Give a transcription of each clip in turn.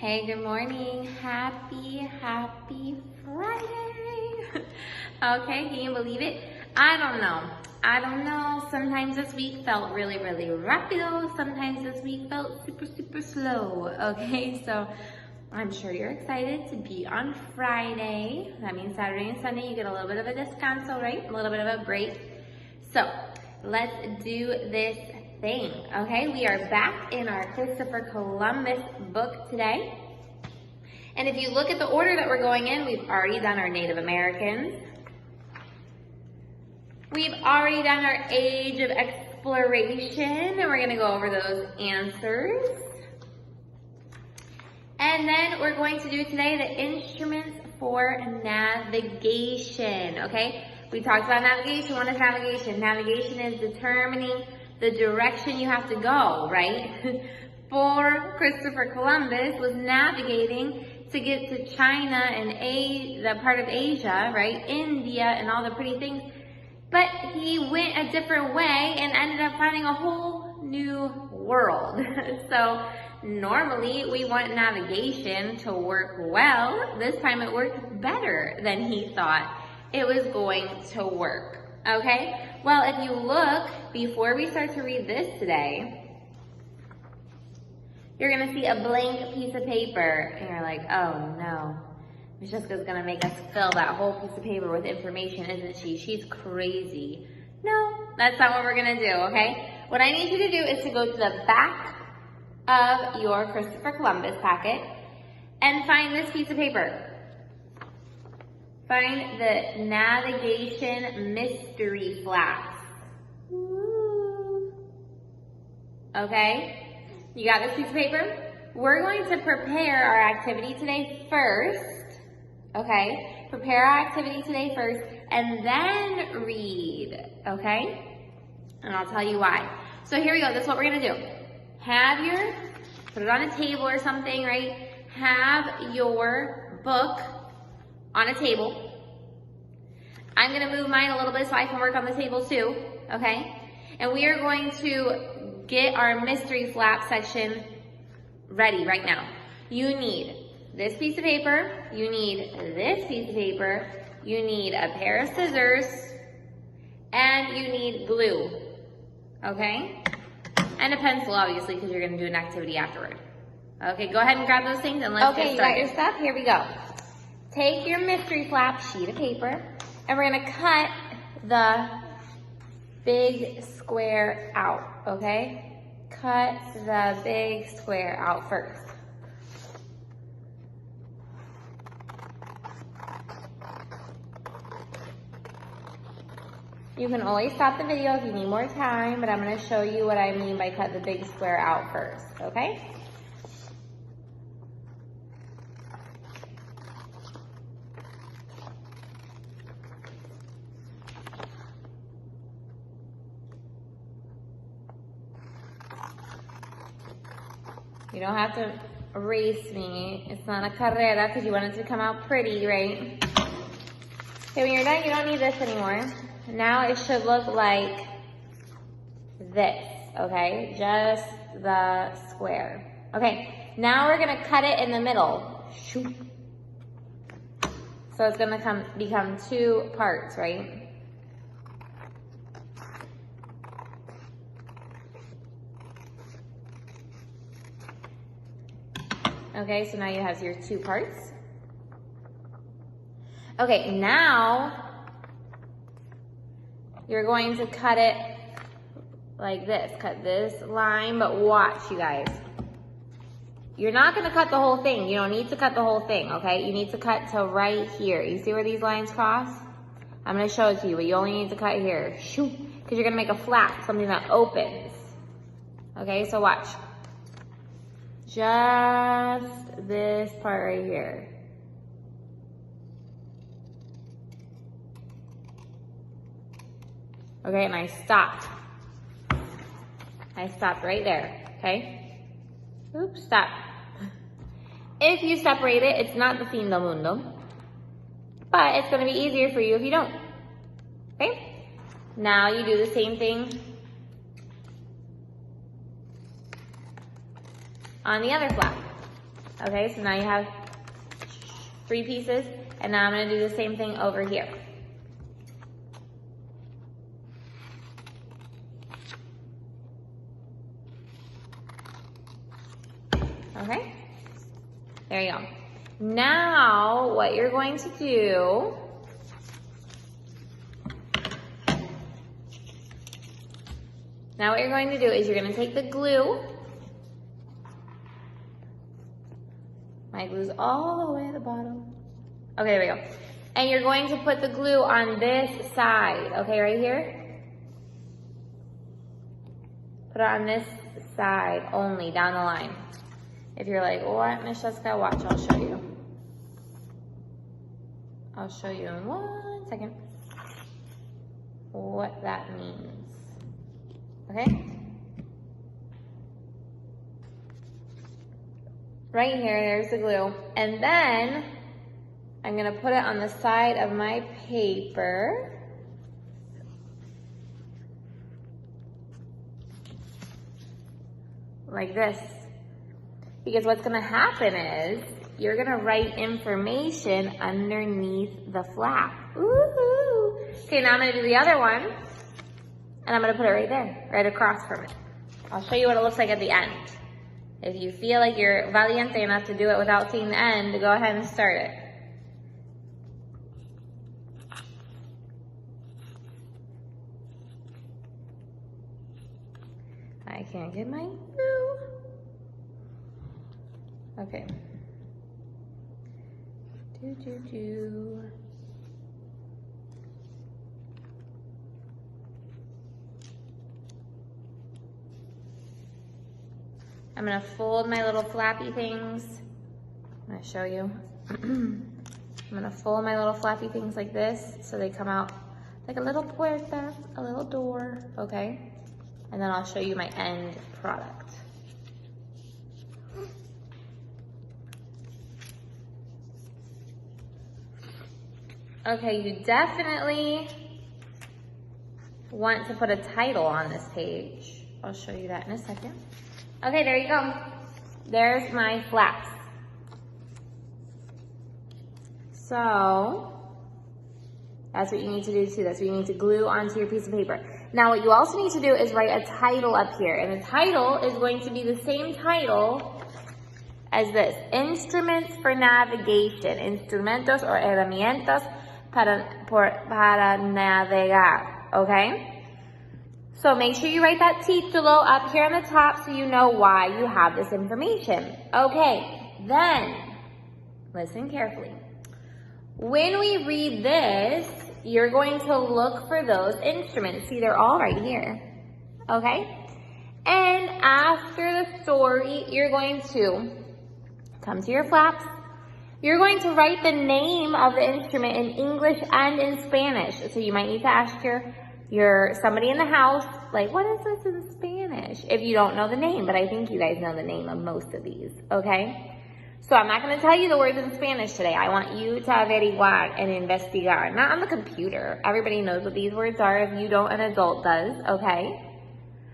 Hey, good morning. Happy Friday. Okay, can you believe it? I don't know. Sometimes this week felt really rapido. Sometimes this week felt super slow. Okay, so I'm sure you're excited to be on Friday. That means Saturday and Sunday you get a little bit of a descanso, right? A little bit of a break. So let's do this thing, okay? We are back in our Christopher Columbus book today. And if you look at the order that we're going in, we've already done our Native Americans. We've already done our Age of Exploration, and we're gonna go over those answers. And then we're going to do today the instruments for navigation, okay? We talked about navigation. What is navigation? Navigation is determining the direction you have to go, right? For Christopher Columbus was navigating to get to China and the part of Asia, right? India and all the pretty things. But he went a different way and ended up finding a whole new world. So normally we want navigation to work well. This time it worked better than he thought it was going to work, okay? Well, if you look, before we start to read this today, you're gonna see a blank piece of paper, and you're like, oh no, Ms. Jessica's gonna make us fill that whole piece of paper with information, isn't she? She's crazy. No, that's not what we're gonna do, okay? What I need you to do is to go to the back of your Christopher Columbus packet and find this piece of paper. Find the navigation mystery flaps. Okay? You got this piece of paper? We're going to prepare our activity today first. Okay? Prepare our activity today first and then read. Okay? And I'll tell you why. So here we go. This is what we're going to do. Put it on a table or something, right? Have your book on a table. I'm going to move mine a little bit so I can work on the table too, okay? And we are going to get our mystery flap section ready right now. You need this piece of paper, you need this piece of paper, you need a pair of scissors, and you need glue, okay? And a pencil, obviously, because you're going to do an activity afterward. Okay, go ahead and grab those things and let's get started. Okay, you got your stuff? Here we go. Take your mystery flap sheet of paper, and we're gonna cut the big square out, okay? Cut the big square out first. You can always stop the video if you need more time, but I'm gonna show you what I mean by cut the big square out first, okay? You don't have to race me. It's not a carrera because you want it to come out pretty, right? Okay, when you're done, you don't need this anymore. Now it should look like this, okay? Just the square. Okay, now we're gonna cut it in the middle. Shoot. So it's gonna become two parts, right? Okay, so now you have your two parts. Okay, now you're going to cut it like this. Cut this line, but watch, you guys. You're not going to cut the whole thing. You don't need to cut the whole thing, okay? You need to cut to right here. You see where these lines cross? I'm going to show it to you, but you only need to cut here. Shoot, because you're going to make a flap, something that opens. Okay, so watch. Just this part right here. Okay, and I stopped. I stopped right there, okay? Oops, stop. If you separate it, it's not the fin del mundo, but it's gonna be easier for you if you don't, okay? Now you do the same thing on the other flap. Okay, so now you have 3 pieces, and now I'm gonna do the same thing over here. Okay, there you go. Now, what you're going to do, is you're gonna take the glue. My glue's all the way at the bottom. Okay, there we go. And you're going to put the glue on this side, okay, right here. Put it on this side only, down the line. If you're like, what, Miss Jessica, watch, I'll show you. I'll show you in 1 second what that means, okay? Right here, there's the glue. And then I'm gonna put it on the side of my paper. Like this. Because what's gonna happen is, you're gonna write information underneath the flap. Ooh. Okay, now I'm gonna do the other one. And I'm gonna put it right there, right across from it. I'll show you what it looks like at the end. If you feel like you're valiente enough to do it without seeing the end, go ahead and start it. I can't get my glue. Okay. I'm gonna fold my little flappy things. I'm gonna show you. I'm gonna fold my little flappy things like this so they come out like a little puerta, a little door, okay? And then I'll show you my end product. Okay, you definitely want to put a title on this page. I'll show you that in a second. Okay, there you go. There's my flaps. So, that's what you need to do too. That's what you need to glue onto your piece of paper. Now, what you also need to do is write a title up here. And the title is going to be the same title as this. Instruments for navigation. Instrumentos or herramientas para navegar. Okay? So make sure you write that titulo up here on the top so you know why you have this information. Okay, then, listen carefully. When we read this, you're going to look for those instruments. See, they're all right here, okay? And after the story, you're going to come to your flaps. You're going to write the name of the instrument in English and in Spanish. So you might need to ask your somebody in the house, like, what is this in Spanish? If you don't know the name, but I think you guys know the name of most of these, okay? So I'm not going to tell you the words in Spanish today. I want you to averiguar and investigar, not on the computer. Everybody knows what these words are. If you don't, an adult does, okay?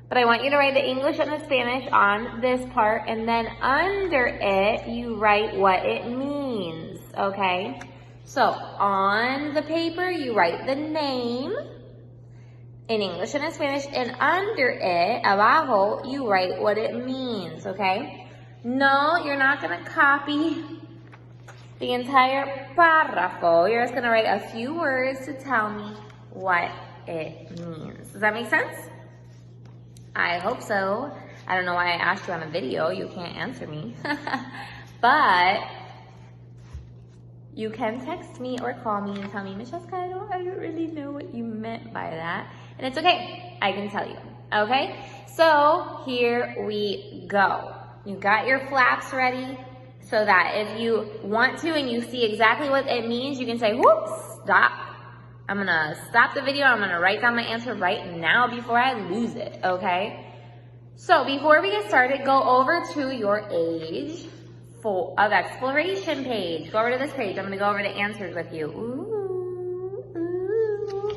But I want you to write the English and the Spanish on this part, and then under it, you write what it means, okay? So on the paper, you write the name in English and in Spanish, and under it, abajo, you write what it means, okay? No, you're not gonna copy the entire párrafo. You're just gonna write a few words to tell me what it means. Does that make sense? I hope so. I don't know why I asked you on a video. You can't answer me. But you can text me or call me and tell me, Miss Jessica, I don't really know what you meant by that. And it's okay. I can tell you. Okay? So here we go. You got your flaps ready so that if you want to and you see exactly what it means, you can say, whoops, stop. I'm going to stop the video. I'm going to write down my answer right now before I lose it, okay? So before we get started, go over to your age of exploration page. Go over to this page. I'm going to go over the answers with you. Ooh.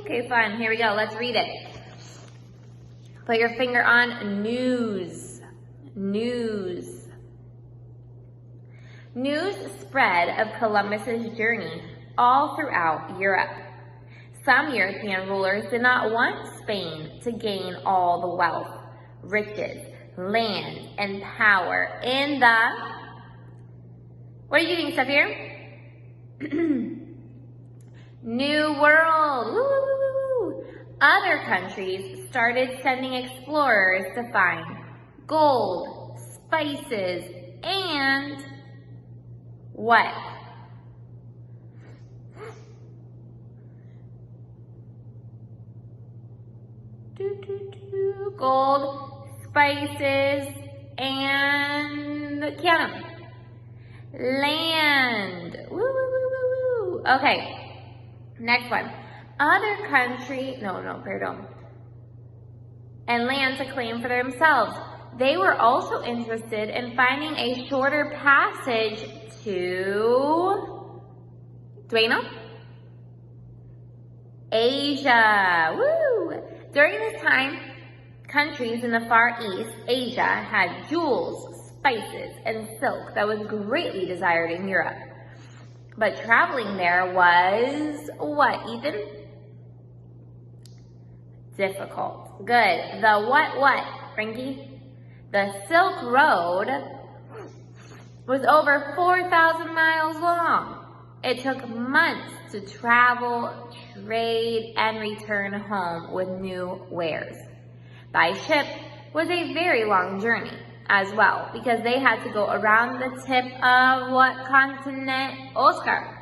Okay, fun. Here we go. Let's read it. Put your finger on news. News. News spread of Columbus's journey all throughout Europe. Some European rulers did not want Spain to gain all the wealth, riches, land, and power in the... What are you doing, Safir? New World. Woo! Other countries started sending explorers to find gold, spices, and what? Gold, spices, and count 'em. Land. Woo, woo, woo, woo, woo. Okay, next one. Other country, pardon. And land to claim for themselves. They were also interested in finding a shorter passage to, do I know? Asia. Woo! During this time, countries in the Far East, Asia, had jewels, spices, and silk that was greatly desired in Europe. But traveling there was, what, Ethan? Difficult. Good. The what, Frankie? The Silk Road was over 4,000 miles long. It took months to travel, trade, and return home with new wares. By ship was a very long journey as well, because they had to go around the tip of what continent? Oscar.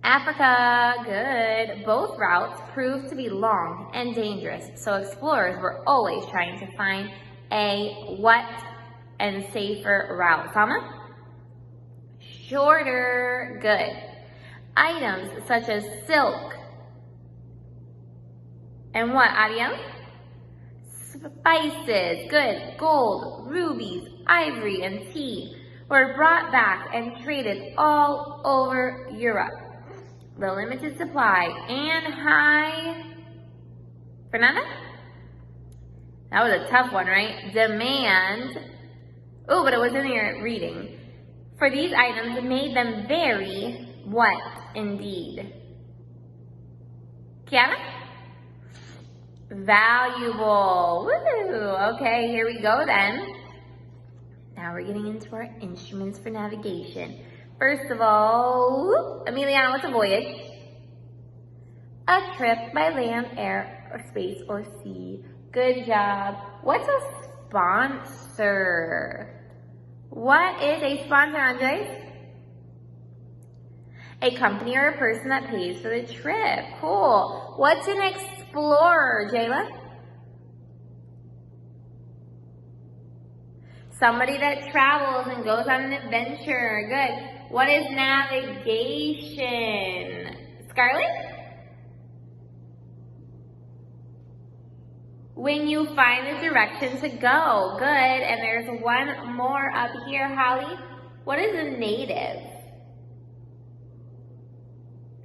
Africa, good. Both routes proved to be long and dangerous, so explorers were always trying to find a what and safer route. Sama? Shorter, good. Items such as silk and what, Ariel? Spices, good. Gold, rubies, ivory, and tea were brought back and traded all over Europe. The limited supply and high, Fernanda? That was a tough one, right? Demand, oh, but it was in your reading. For these items made them very, what, indeed? Kiana? Valuable. Woo! Okay, here we go then. Now we're getting into our instruments for navigation. First of all, Emiliana, what's a voyage? A trip by land, air, or space, or sea. Good job. What's a sponsor? What is a sponsor, Andres? A company or a person that pays for the trip. Cool. What's an explorer, Jayla? Somebody that travels and goes on an adventure. Good. What is navigation? Scarlett? When you find the direction to go. Good. And there's one more up here, Holly. What is a native?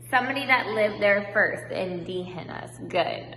Somebody that lived there first, indígenas. Good.